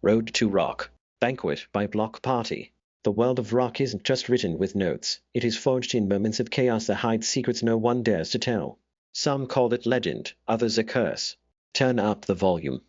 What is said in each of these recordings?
Road to Rock. Banquet by Block Party. The world of rock isn't just written with notes, it is forged in moments of chaos that hide secrets no one dares to tell. Some call it legend, others a curse. Turn up the volume.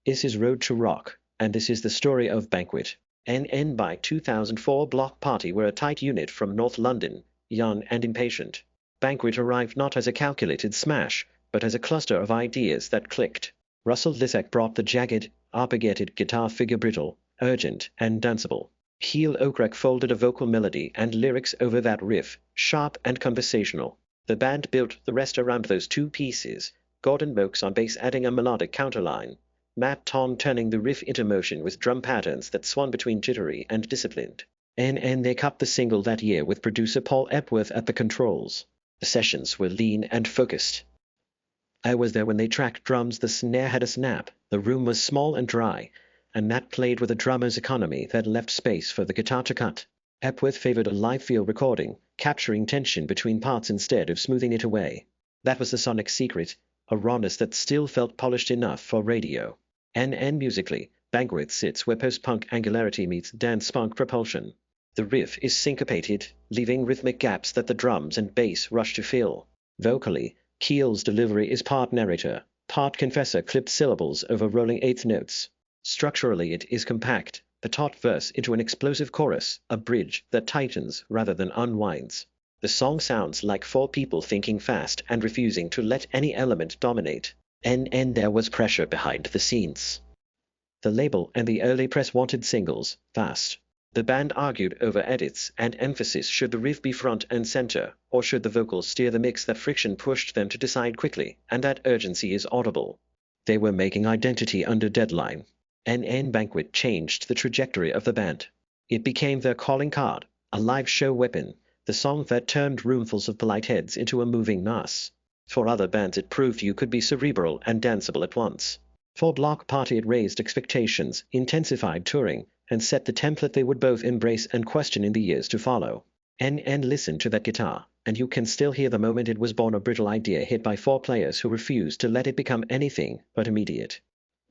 This is Road to Rock, and this is the story of Banquet. NN by 2004 Block Party were a tight unit from North London, young and impatient. Banquet arrived not as a calculated smash, but as a cluster of ideas that clicked. Russell Lissack brought the jagged, arpeggiated guitar figure brittle, urgent, and danceable. Heel Oakrek folded a vocal melody and lyrics over that riff, sharp and conversational. The band built the rest around those two pieces, Gordon Mokes on bass adding a melodic counterline, Matt Tom turning the riff into motion with drum patterns that swung between jittery and disciplined. And they cut the single that year with producer Paul Epworth at the controls. The sessions were lean and focused. I was there when they tracked drums. The snare had a snap, the room was small and dry, and Matt played with a drummer's economy that left space for the guitar to cut. Epworth favored a live feel recording, capturing tension between parts instead of smoothing it away. That was the sonic secret, a rawness that still felt polished enough for radio. And musically, Banquet sits where post-punk angularity meets dance-punk propulsion. The riff is syncopated, leaving rhythmic gaps that the drums and bass rush to fill. Vocally, Keel's delivery is part narrator, part confessor clipped syllables over rolling eighth notes. Structurally it is compact, the taut verse into an explosive chorus, a bridge that tightens rather than unwinds. The song sounds like four people thinking fast and refusing to let any element dominate. And there was pressure behind the scenes. The label and the early press wanted singles, fast. The band argued over edits and emphasis. Should the riff be front and center, or should the vocals steer the mix? That friction pushed them to decide quickly, and that urgency is audible. They were making identity under deadline. NN Banquet changed the trajectory of the band. It became their calling card, a live show weapon, the song that turned roomfuls of polite heads into a moving mass. For other bands it proved you could be cerebral and danceable at once. For Block Party it raised expectations, intensified touring, and set the template they would both embrace and question in the years to follow. And listen to that guitar, and you can still hear the moment it was born, a brittle idea hit by four players who refused to let it become anything but immediate.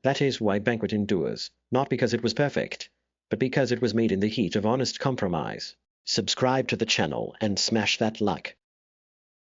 That is why Banquet endures, not because it was perfect, but because it was made in the heat of honest compromise. Subscribe to the channel and smash that like.